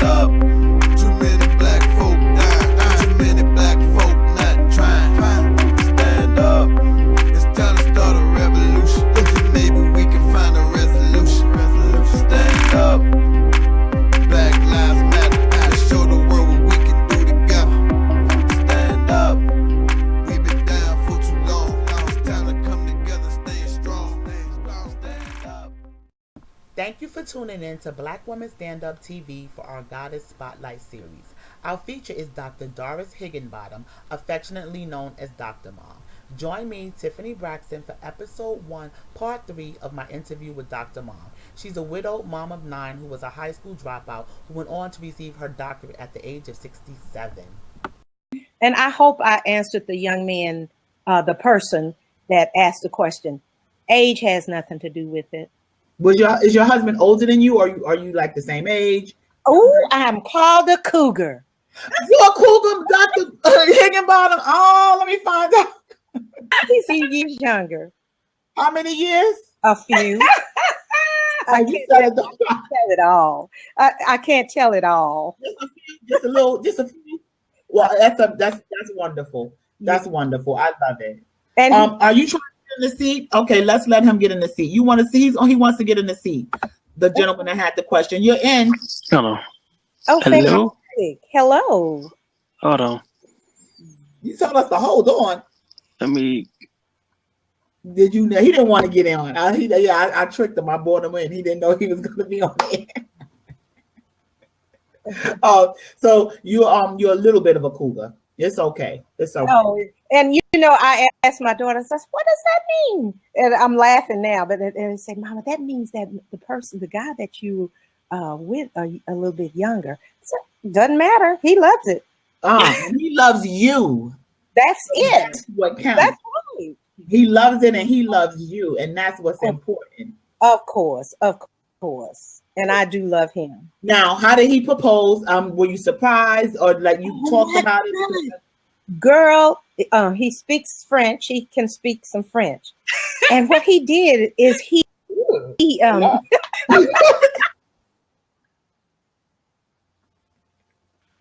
up. Too many black folk dying. Too many black folk not trying. Stand up. It's time to start a revolution. Maybe we can find a resolution. Stand up. Black lives matter. Let's show the world what we can do together. Stand up. We've been down for too long. Now it's time to come together, staying strong. Stand up. Thank you for tuning in to Black Women Stand Up TV for our Goddess Spotlight series. Our feature is Dr. Doris Higginbottom, affectionately known as Dr. Mom. Join me, Tiffany Braxton, for episode 1, part 3 of my interview with Dr. Mom. She's a widowed mom of 9 who was a high school dropout who went on to receive her doctorate at the age of 67. And I hope I answered the young man, the person that asked the question. Age has nothing to do with it. Is your husband older than you, or are you like the same age? Oh, I'm called a cougar. You're a cougar, Dr. Higginbottom. Oh, let me find out. He's 8 years younger. How many years? A few. I can't tell it all. I can't tell it all. Just a few. Well, that's wonderful. That's wonderful. I love it. And are you trying to get in the seat? Okay, let's let him get in the seat. You want to see? He wants to get in the seat. The gentleman that had the question. You're in. Hello. Oh, hello. Hello. Hold on. You told us to hold on. Let me. Did you know he didn't want to get in? I tricked him. I brought him in. He didn't know he was going to be on air. So you're a little bit of a cougar. It's okay. It's okay. Oh, and I asked my daughter, I said, what does that mean? And I'm laughing now, but they say, Mama, that means that the guy that you with a little bit younger. So doesn't matter. He loves it. He loves you. That's it. That's what counts. That's right. He loves it and he loves you, and that's what's important. Of course. And I do love him. Now, how did he propose? Were you surprised, or like you talked about it? Girl, he speaks French. He can speak some French. And what he did is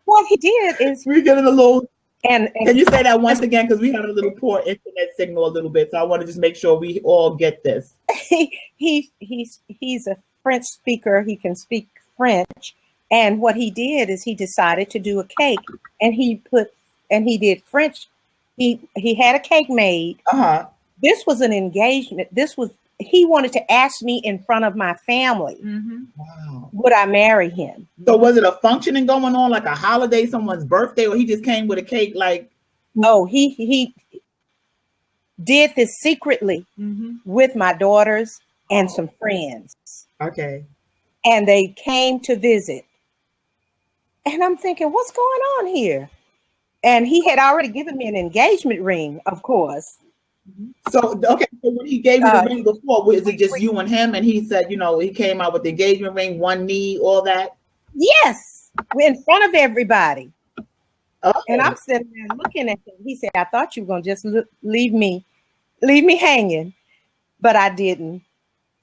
what he did is we're getting a little. And can you say that once again? Because we had a little poor internet signal a little bit, so I want to just make sure we all get this. He's a French speaker. He can speak French, and what he did is he decided to do a cake, and he did French. He had a cake made. This was an engagement. He wanted to ask me in front of my family. Mm-hmm. Wow. Would I marry him? So was it a functioning going on, like a holiday, someone's birthday, or he just came with a cake? Like, no, he did this secretly with my daughters and some friends. Okay. And they came to visit. And I'm thinking, what's going on here? And he had already given me an engagement ring, of course. So, okay, so when he gave you the ring before, was it just you and him? And he said, he came out with the engagement ring, one knee, all that? Yes, in front of everybody. Okay. And I'm sitting there looking at him. He said, I thought you were going to just leave me hanging, but I didn't.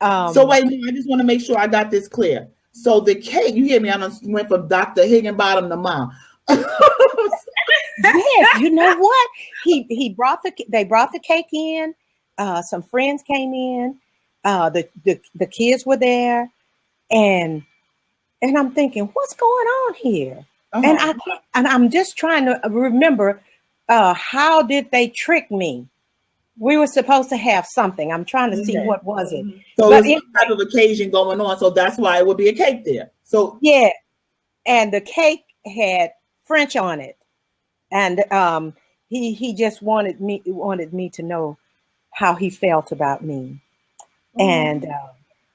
So wait, I just want to make sure I got this clear. So the cake, you hear me? I went from Dr. Higginbottom to Mom. Yes, you know what? They brought the cake in. Some friends came in. The kids were there, and I'm thinking, what's going on here? And I'm just trying to remember, how did they trick me? We were supposed to have something. I'm trying to see what was it. So there's some type of occasion going on, so that's why it would be a cake there. So yeah, and the cake had French on it. And he just wanted me to know how he felt about me, and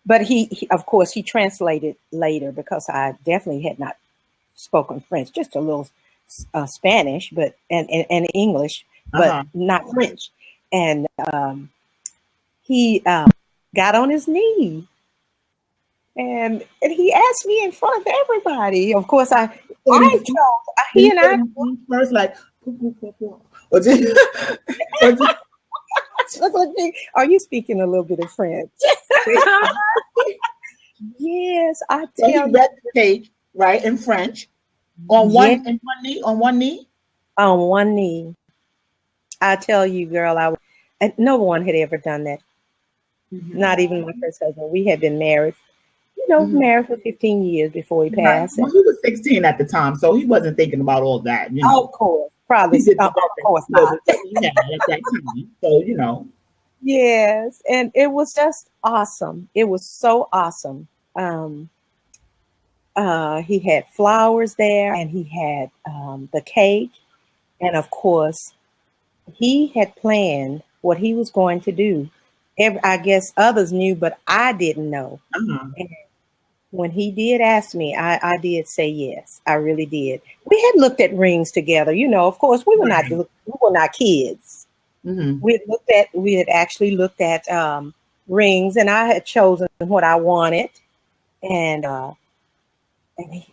but he of course he translated later, because I definitely had not spoken French, just a little Spanish, but and English, but not French. And he got on his knee, and he asked me in front of everybody. Of course, he and I first like. Are you speaking a little bit of French? Yes, I tell you. So he read the cake. right? In French. On Yeah, one knee. on one knee. I tell you, girl, and no one had ever done that. Not even my first husband. We had been married, Mhm. married for 15 years before he Right. passed. Well, And he was 16 at the time, so he wasn't thinking about all that, you of know. course, probably, He did the of best that he course could not. with what he had at that time. So, you know. Yes, and it was just awesome. It was so awesome. Um, he had flowers there, and he had the cake, and of course, he had planned what he was going to do. I guess others knew, but I didn't know. Uh-huh. And when he did ask me, I did say yes. I really did. We had looked at rings together. Of course, Right. we were not kids. Mm-hmm. We had actually looked at rings, and I had chosen what I wanted, and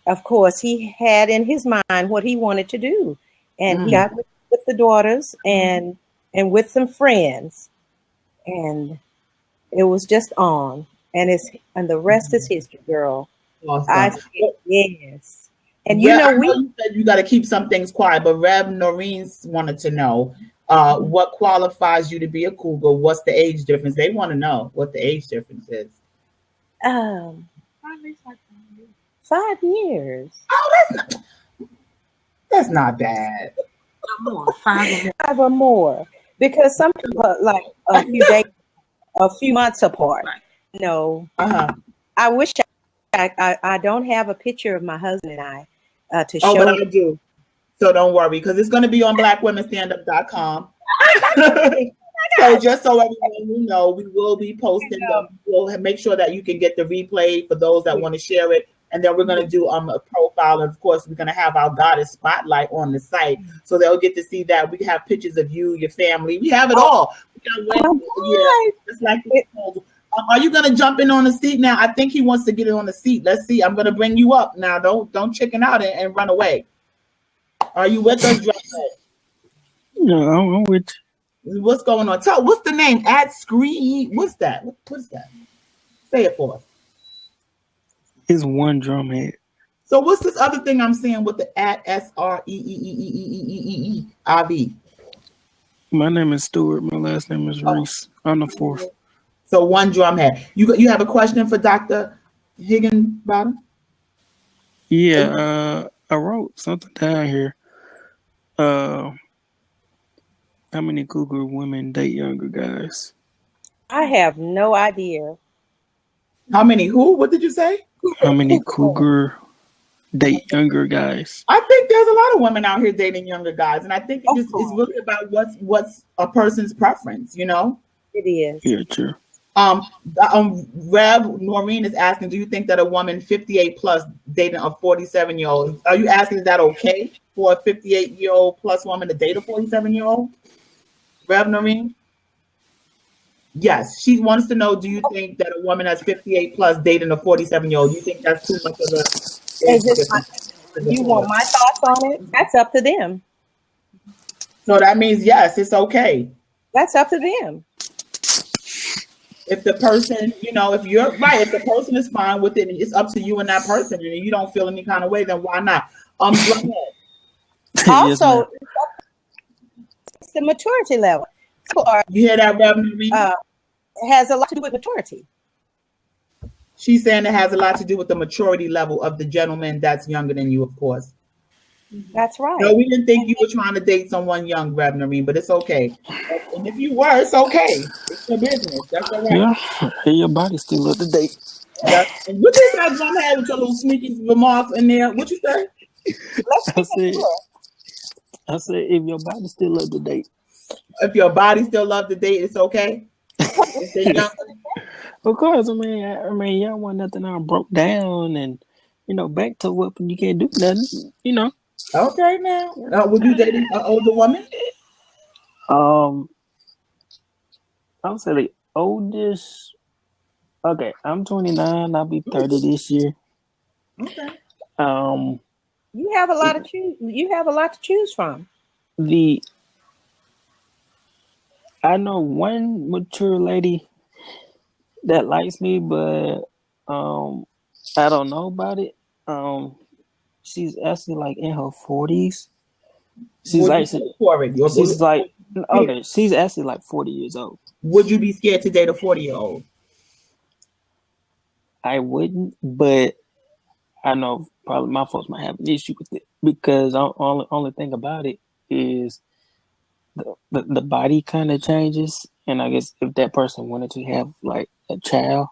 of course, he had in his mind what he wanted to do, and he Mm-hmm. got with the daughters and with some friends, and it was just on, and the rest is history, girl. I Awesome. said yes, and Well, I we know you said you got to keep some things quiet, but Rev Noreen wanted to know what qualifies you to be a cougar. What's the age difference? They want to know what the age difference is. um 5 years. Oh, that's not bad. More, 5 or more, because some people are like a few months apart. No, Uh-huh. I wish I don't have a picture of my husband and I to Oh, but show. I do. So don't worry, because it's going to be on blackwomenstandup.com. So just so everyone will know, we will be posting them. We'll make sure that you can get the replay for those that want to share it. And then we're going to do a profile. And of course, we're going to have our goddess spotlight on the site. So they'll get to see that. We have pictures of you, your family. We have it all. We got Oh Wendy, yeah, just like the proposal. Are you going to jump in on the seat now? I think he wants to get it on the seat. Let's see. I'm going to bring you up now. Don't chicken out and run away. Are you with us, Drumhead? No, I'm with What's going on? What's the name? At Scree. What's that? What's that? Say it for us. you. It's one drum head. So what's this other thing I'm seeing with the at SREEEEEEEEEIV? My name is Stewart. My last name is Oh, Reese. I'm the fourth. so one drum head. You have a question for Dr. Higginbottom? Yeah, I wrote something down here. Uh, how many cougar women date younger guys? I have no idea. How many? Who? What did you say? How many cougar date younger guys? I think there's a lot of women out here dating younger guys, and I think it Of just is course, really about what's a person's preference, you know. it is. Yeah, true. Um, Rev Noreen is asking, do you think that a woman 58 plus dating a 47-year-old, are you asking, is that okay for a 58-year-old plus woman to date a 47-year-old? Rev Noreen? Yes, she wants to know, do you think that a woman that's 58 plus dating a 47-year-old, do you think that's too much of a age Is it? difference? You want my thoughts on it? That's up to them. So that means, yes, it's okay. That's up to them. If the person, if you're right, if the person is fine with it, it's up to you and that person, and you don't feel any kind of way, then why not? Drumhead. Yes, ma'am. Also, it's the maturity level. You hear that, Rev Noreen? Has a lot to do with maturity. She's saying it has a lot to do with the maturity level of the gentleman that's younger than you, of course. That's No, right. we didn't think you were trying to date someone young, Rev Noreen, but it's okay. And if you were, it's okay. It's your business. That's all right. Yeah, hey, your body still up to date. And what you said, Drumhead, with your little sneaky remarks in there? What you say? Let's I keep said, it I said, if your body's still up to date. If your body still love to date, it's okay. If they're young. Of course, I mean, y'all want nothing all broke down and back to what you can't do nothing. Okay, now. Would you date an older woman? Um, I would say the oldest. Okay, I'm 29. I'll be 30 this year. Okay. You have a lot to choose from. The I know one mature lady that likes me, but I don't know about it. she's actually like in her 40s. She's Would you actually go for it? she's like okay, she's actually like 40 years old. Would you be scared to date a 40-year-old? I wouldn't, but I know probably my folks might have an issue with it because only thing about it is the body kind of changes, and I guess if that person wanted to have like a child,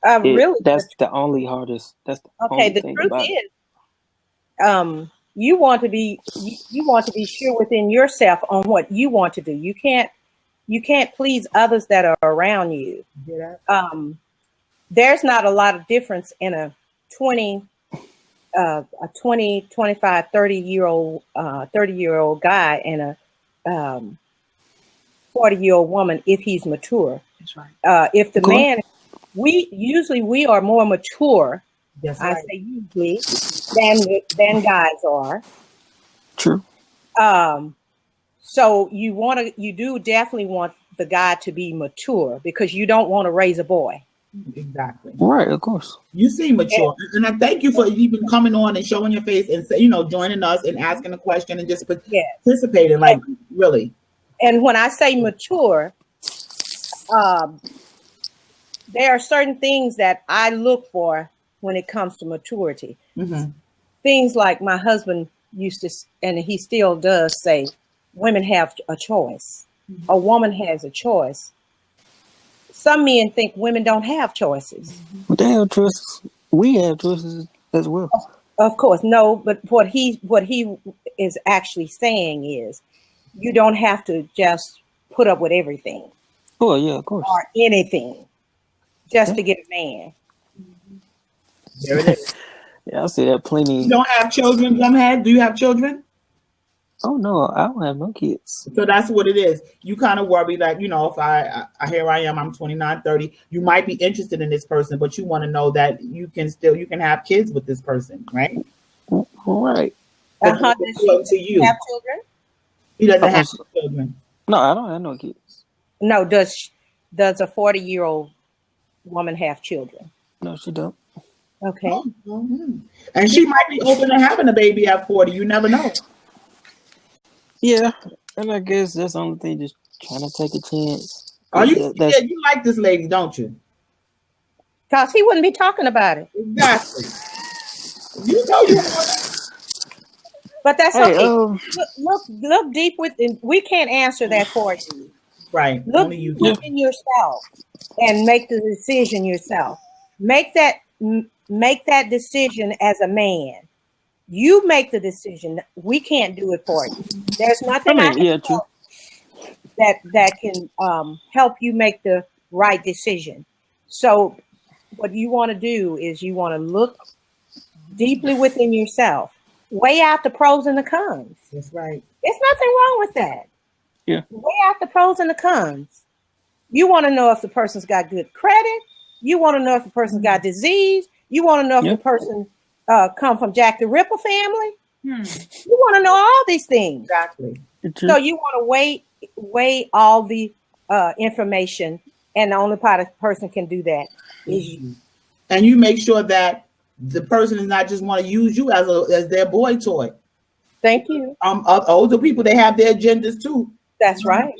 Really, that's the only hardest. That's the okay. only The thing truth about it. is, you want to be you want to be sure within yourself on what you want to do. You can't please others that are around you. Hear that? There's not a lot of difference in a 25, 30-year-old guy and a 40-year-old woman if he's mature. That's right. If the Of course. man, we are more mature. That's I right. say usually than guys are. True. So you do definitely want the guy to be mature because you don't want to raise a boy. Exactly. Right, of course. You seem mature, and I thank you for even coming on and showing your face and joining us and asking a question and just participating. Like really. And when I say mature, there are certain things that I look for when it comes to maturity. Mm-hmm. Things like my husband used to, and he still does say, women have a choice. A woman has a choice. Some men think women don't have choices. But they have choices. We have choices as well. Of course, no. But what he is actually saying is, you don't have to just put up with everything Oh yeah, of course. or anything just to get a man. There it is. Yeah, I see that plenty. You don't have children, Drumhead? Do you have children? Oh no, I don't have no kids. So that's what it is. You kind of worry that, if I here I am, I'm 29, 30, you might be interested in this person, but you want to know that you can have kids with this person, right? All right. That's Does important to you. have children? He doesn't have children. No, I don't have no kids. No. Does a 40-year-old woman have children? No, she don't. Okay. Mm-hmm. And she might be open to having a baby at 40. You never know. Yeah, and I guess that's the only thing. Just trying to take a chance. Are you? Yeah, you like this lady, don't you? Because he wouldn't be talking about it. Exactly. You know you want it. But that's Hey, okay. Look deep within. We can't answer that for you. Right. Look Only you deep within yourself and make the decision yourself. Make that decision as a man. You make the decision. We can't do it for you. There's nothing true. that can help you make the right decision. So what you want to do is you want to look deeply within yourself. Weigh out the pros and the cons. That's right. There's nothing wrong with that. Yeah. Weigh out the pros and the cons. You want to know if the person's got good credit. You want to know if the person's got disease. You want to know if the person come from Jack the Ripper family. You want to know all these things. Exactly. So you want to weigh all the information, and the only part a person can do that is you. And you make sure that the person is not just want to use you as their boy toy. Thank you. Older people, they have their agendas too. That's right.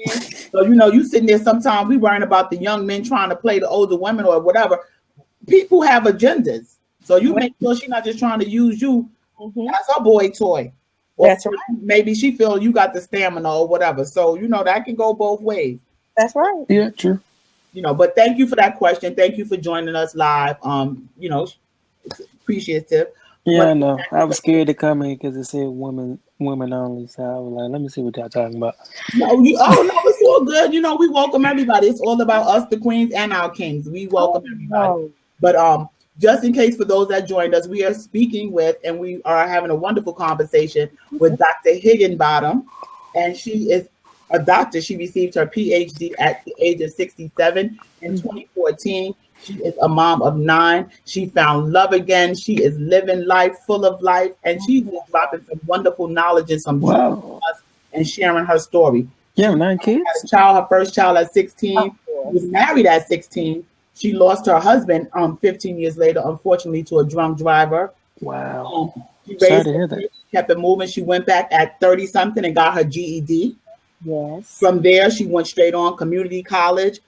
So you sitting there. Sometimes we worrying about the young men trying to play the older women or whatever. People have agendas. So you make sure she's not just trying to use you as her boy toy. Or That's right. Maybe she feel you got the stamina or whatever. So that can go both ways. That's right. Yeah, true. But thank you for that question. Thank you for joining us live. Appreciative. Yeah, I know. I was scared to come in because it said women only. So I was like, let me see what y'all talking about. No, it's all good. We welcome everybody. It's all about us, the queens and our kings. We welcome everybody. But just in case for those that joined us, we are speaking with, and we are having a wonderful conversation with Dr. Higginbottom, and she is a doctor. She received her PhD at the age of 67 in 2014. She is a mom of 9. She found love again. She is living life, full of life, and she's dropping some wonderful knowledge and some truth to us and sharing her story. Yeah, 9 kids. She had her first child at 16. She was married at 16. She lost her husband 15 years later, unfortunately, to a drunk driver. Wow. She Sorry raised to her hear that. kids, kept it moving. She went back at 30 something and got her GED. Yes. From there, she went straight on community college,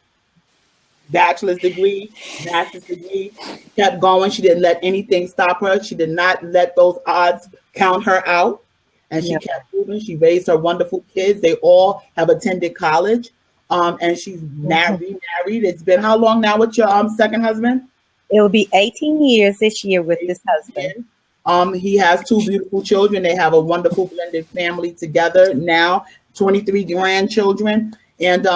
bachelor's degree, master's degree. She kept going. She didn't let anything stop her. She did not let those odds count her out. And she No. kept moving. She raised her wonderful kids. They all have attended college. And she's remarried. It's been how long now with your second husband? It will be 18 years this year with this husband. He has two beautiful children. They have a wonderful blended family together now, 23 grandchildren, and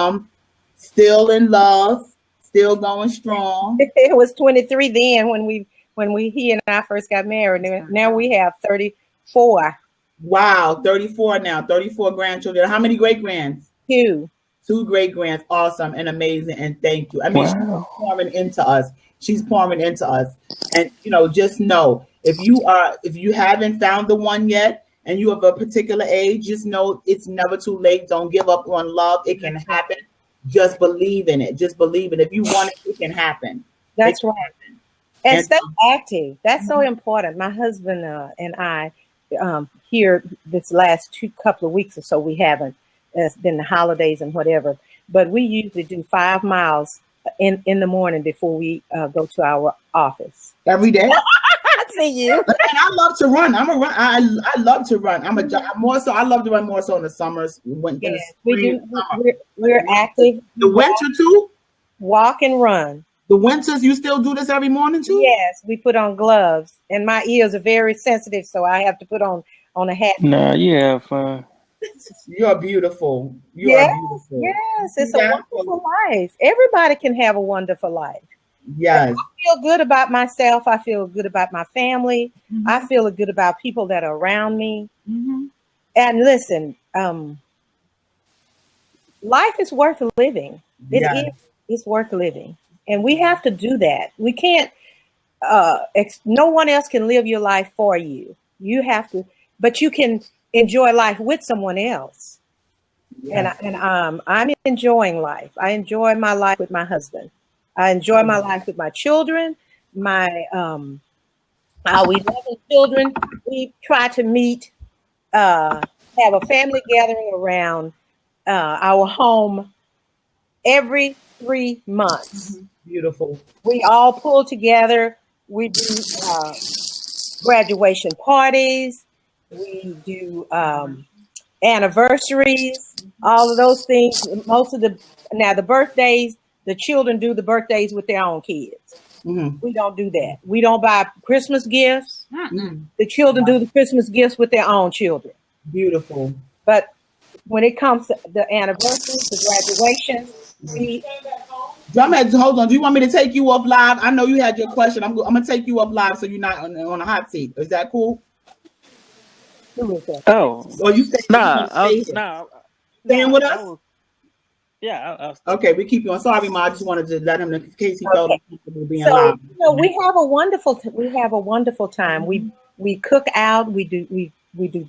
still in love, still going strong. It was 23 then when he and I first got married. Now we have 34. Wow, 34 now, 34 grandchildren. How many great grands? Two great grands. Awesome and amazing. And thank you. I mean, Wow. she's pouring into us. She's pouring into us. And just know if you haven't found the one yet and you have a particular age, just know it's never too late. Don't give up on love. It can happen. Just believe in it. Just believe it. If you want it, it can happen. That's right. Happen. And stay active. That's so important. My husband and I, here this last couple of weeks or so, we haven't. It's been the holidays and whatever, but we usually do 5 miles in the morning before we go to our office. Every day. I see you. And I love to run. I love to run. I love to run more so in the summers. Yes, we do. We're active. The winter too? Walk and run. The winters, you still do this every morning too? Yes, we put on gloves, and my ears are very sensitive, so I have to put on a hat. Nah, you have fun. You're beautiful. You are beautiful. Yes, it's a wonderful life. Everybody can have a wonderful life. Yes. I feel good about myself. I feel good about my family. Mm-hmm. I feel good about people that are around me. Mm-hmm. And listen, life is worth living. It's worth living. And we have to do that. We can't, no one else can live your life for you. You have to, but you can enjoy life with someone else. Yes. And I'm enjoying life. I enjoy my life with my husband. I enjoy my life with my children, our 11 children. We try to meet, have a family gathering around our home every 3 months. Beautiful. We all pull together. We do graduation parties. We do anniversaries, all of those things. The birthdays, the children do the birthdays with their own kids. Mm-hmm. We don't do that. We don't buy Christmas gifts. Mm-hmm. The children do the Christmas gifts with their own children. Beautiful. But when it comes to the anniversaries, the graduations, Drumhead, hold on. Do you want me to take you off live? I know you had your question. I'm going to take you off live so you're not on a hot seat. Is that cool? Oh. Or you stay? Staying with us? Okay, we keep you on. Sorry, Ma. I just wanted to let him know in case he felt uncomfortable being live. We have a wonderful time. Mm-hmm. We cook out. We do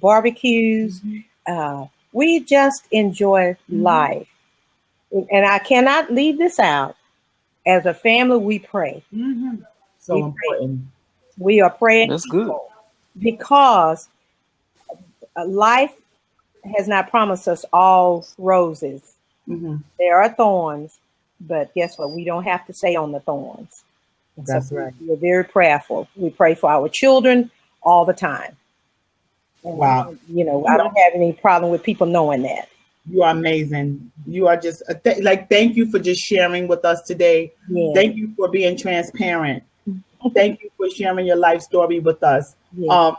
barbecues. Mm-hmm. We just enjoy life. And I cannot leave this out. As a family, we pray. Mm-hmm. So important. We are praying. That's good. Because life has not promised us all roses. Mm-hmm. There are thorns, but guess what? We don't have to stay on the thorns. That's right. We're very prayerful. We pray for our children all the time. And wow. I don't have any problem with people knowing that. You are amazing. You are just thank you for just sharing with us today. Yeah. Thank you for being transparent. Thank you for sharing your life story with us. Yeah.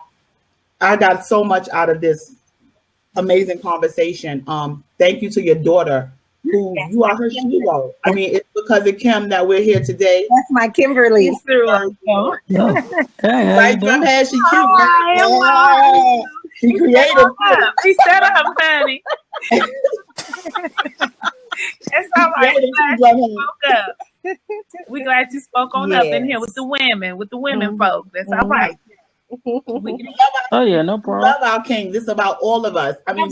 I got so much out of this amazing conversation. Thank you to your daughter, who you are her hero. I mean, it's because of Kim that we're here today. That's my Kimberly. Right, Drumhead, she cute. She creative. She set up, honey. It's all right. We glad you spoke on up in here with the women folk. That's all right. No problem. Love our king. This is about all of us. I mean,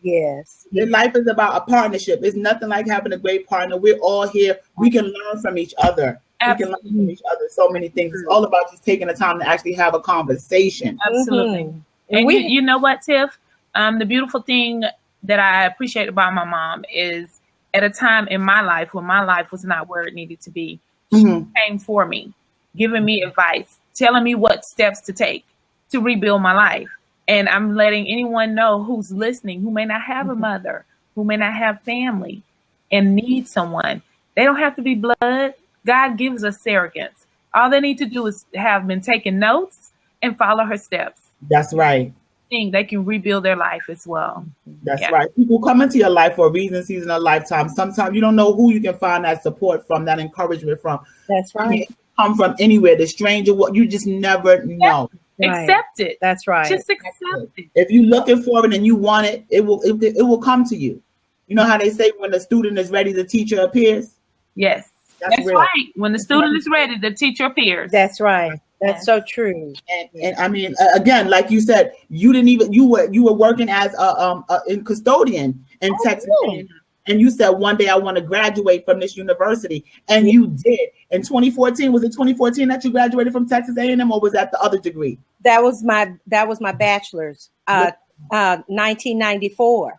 yes. Life is about a partnership. It's nothing like having a great partner. We're all here. We can learn from each other. We can learn from each other so many things. It's all about just taking the time to actually have a conversation. Absolutely. And you know what, Tiff? The beautiful thing that I appreciate about my mom is at a time in my life when my life was not where it needed to be, she came for me, giving me advice, telling me what steps to take to rebuild my life. And I'm letting anyone know who's listening, who may not have a mother, who may not have family and need someone. They don't have to be blood. God gives us surrogates. All they need to do is have been taking notes and follow her steps. That's right. They can rebuild their life as well. That's right. People come into your life for a reason, season, a lifetime. Sometimes you don't know who you can find that support from, that encouragement from. That's right. I mean, it can come from anywhere. The stranger, what you just never know. Right. Accept it. That's right. Just accept it. If you're looking for it and you want it, it will come to you. You know how they say when the student is ready, the teacher appears? Yes. That's right. When the student is ready, the teacher appears. That's right. That's so true. And I mean, again, like you said, you were working as a custodian in Texas, and you said one day I want to graduate from this university, and you did. In 2014, was it 2014 that you graduated from Texas A&M, or was that the other degree? That was my bachelor's, 1994.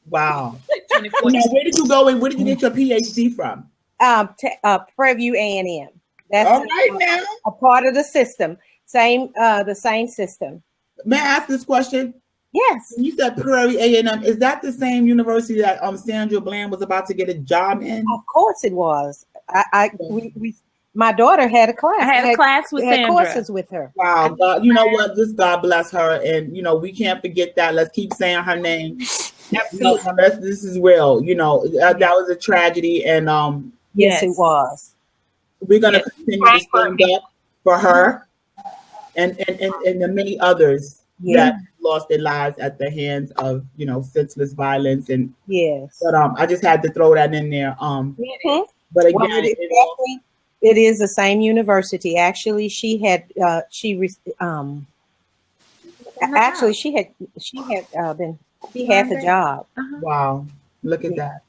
Wow. Now, where did you go and where did you get your PhD from? Preview A&M. That's all right now. A part of the system. The same system. May I ask this question? Yes. You said Prairie A&M. Is that the same university that Sandra Bland was about to get a job in? Of course it was. My daughter had a class. I had a class with Sandra. Courses with her. Wow. God, you know what? Just God bless her. And, we can't forget that. Let's keep saying her name. This is real. That was a tragedy. And yes, it was. We're going to continue to stand up for her and the many others that lost their lives at the hands of, senseless violence. And yes. But I just had to throw that in there. But again, it is the same university. Actually, she had been the job. Wow, look at that.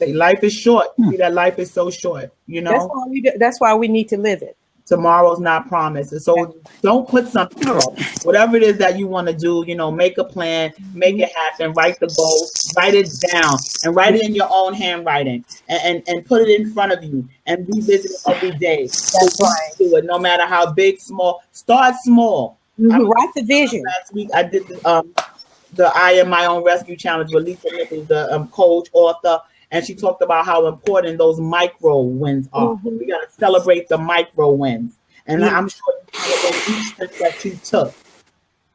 Life is short. See, that life is so short. That's why we need to live it. Tomorrow's not promised. And so don't put something off. Whatever it is that you want to do, make a plan, make it happen, write the goal, write it down, and write it in your own handwriting and put it in front of you and revisit it every day. That's right. Do it, no matter how big, small. Start small. Write the vision. Last week I did the I Am My Own Rescue Challenge with Lisa Nichols, the coach, author. And she talked about how important those micro wins are. We got to celebrate the micro wins. And I'm sure you celebrate each step that you took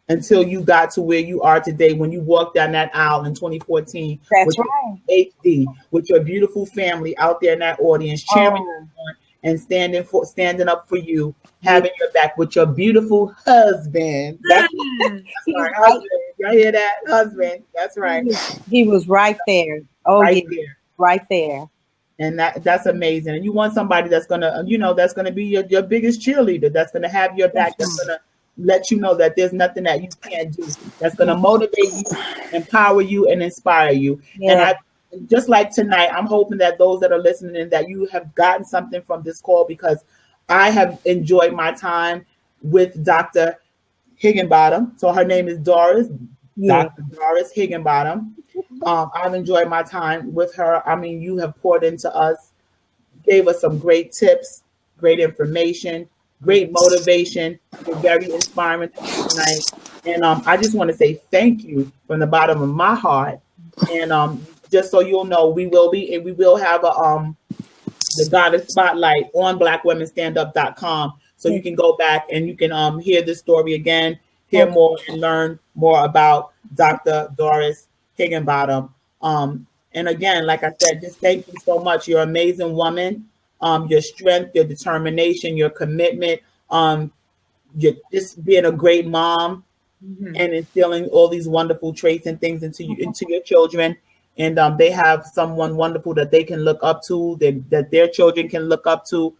until you got to where you are today when you walked down that aisle in 2014. That's with right. HD, with your beautiful family out there in that audience, cheering you on and standing up for you, having your back with your beautiful husband. That's right, husband. Y'all hear that? Husband. That's right. He was right there. There. Right there. And that's amazing. And you want somebody that's gonna, that's gonna be your biggest cheerleader, that's gonna have your back, that's gonna let you know that there's nothing that you can't do, that's gonna motivate you, empower you, and inspire you. And just like tonight, I'm hoping that those that are listening and that you have gotten something from this call, because I have enjoyed my time with Dr. Higginbottom. So her name is Doris, Dr. Doris Higginbottom. I've enjoyed my time with her. I mean, you have poured into us, gave us some great tips, great information, great motivation. You're very inspiring tonight. And I just want to say thank you from the bottom of my heart. And just so you'll know, we will have the Goddess Spotlight on BlackWomenStandUp.com. So you can go back and you can hear this story again, hear more and learn more about Dr. Doris Higginbottom. And again, like I said, just thank you so much. You're an amazing woman. Your strength, your determination, your commitment, you're just being a great mom and instilling all these wonderful traits and things into your children. And they have someone wonderful that they can look up to, that their children can look up to.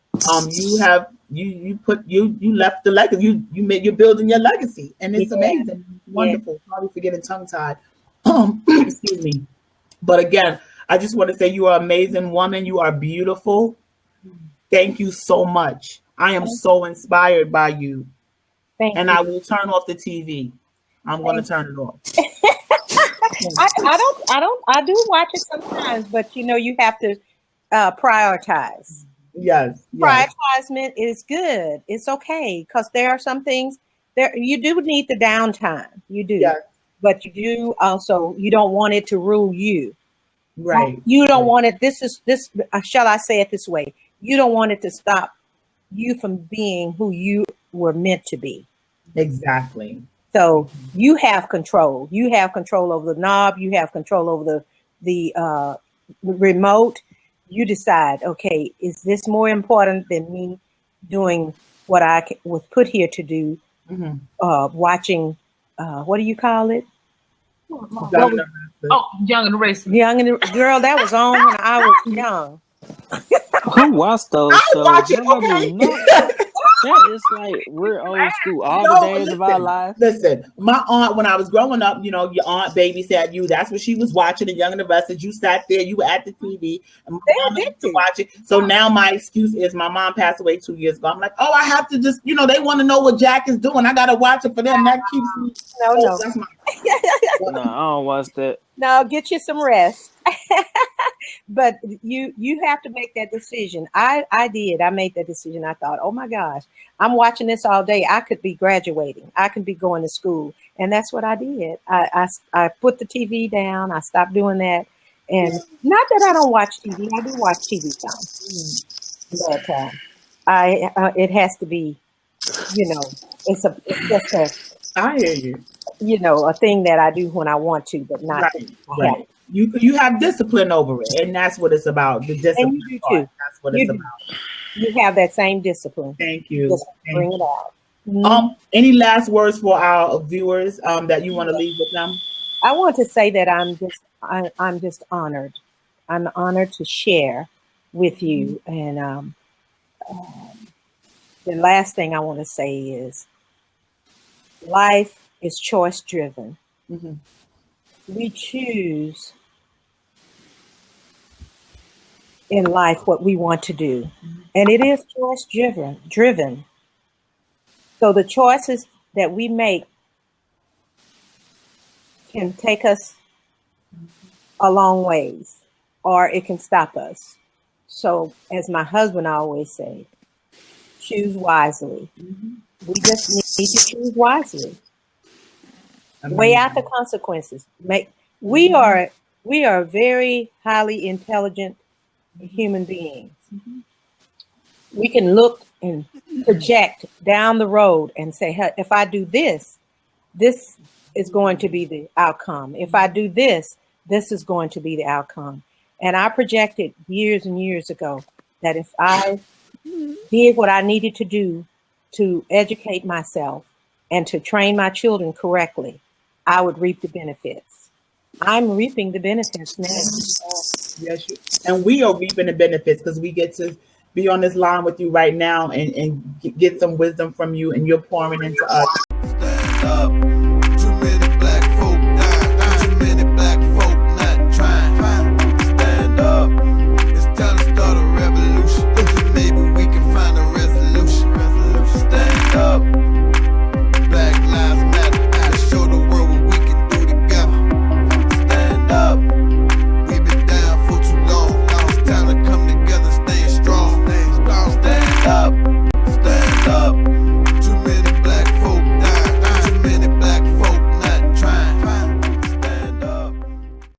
You left the legacy. You're building your legacy, and it's amazing, wonderful. Probably for getting tongue tied. Excuse me. But again, I just want to say you are an amazing woman. You are beautiful. Thank you so much. I am so inspired by you. Thank And you. I will turn off the TV. I'm going to turn it off. I do watch it sometimes, but you have to prioritize. Yes. Prioritizement is good. It's okay because there are some things there you do need the downtime. You do, Yes. but you do also you don't want it to rule you. Right. You don't want it. This. Shall I say it this way? You don't want it to stop you from being who you were meant to be. Exactly. So you have control. You have control over the knob. You have control over the remote. You decide, okay, is this more important than me doing what I was put here to do? Mm-hmm. Watching, what do you call it? Young and the Restless. Young and girl, that was on when I was young. Who watched those I shows? watch it, Nobody okay? know. That is like we're old school. All the days of our lives. Listen, my aunt, when I was growing up, your aunt babysat you. That's what she was watching. The Young and the Restless. You sat there. You were at the TV. And my mom used to watch it. So now my excuse is my mom passed away 2 years ago. I'm like, I have to just, they want to know what Jack is doing. I got to watch it for them. That keeps me. No. That's my. No, I don't watch that. No, get you some rest. But you have to make that decision. I did. I made that decision. I thought, oh my gosh, I'm watching this all day. I could be graduating. I could be going to school. And that's what I did. I put the TV down. I stopped doing that. And not that I don't watch TV. I do watch TV some. But it has to be, it's just a, I hear you. a thing that I do when I want to, but not right. You have discipline over it, and that's what it's about. The discipline. And you do too. That's what it's about. You have that same discipline. Thank you. Just bring it out. Mm-hmm. Any last words for our viewers that you want to leave with them? I want to say that I'm just honored. I'm honored to share with you. And the last thing I want to say is life is choice driven. Mm-hmm. We choose in life what we want to do, and it is choice driven. So the choices that we make can take us a long ways, or it can stop us. So as my husband always say, choose wisely. Mm-hmm. We just need to choose wisely. Weigh out the consequences. We are very highly intelligent human beings. Mm-hmm. We can look and project down the road and say, hey, if I do this is going to be the outcome. If I do this is going to be the outcome. And I projected years and years ago that if I did what I needed to do to educate myself and to train my children correctly, I would reap the benefits. I'm reaping the benefits now. Yes, and we are reaping the benefits because we get to be on this line with you right now and get some wisdom from you, and you're pouring into us.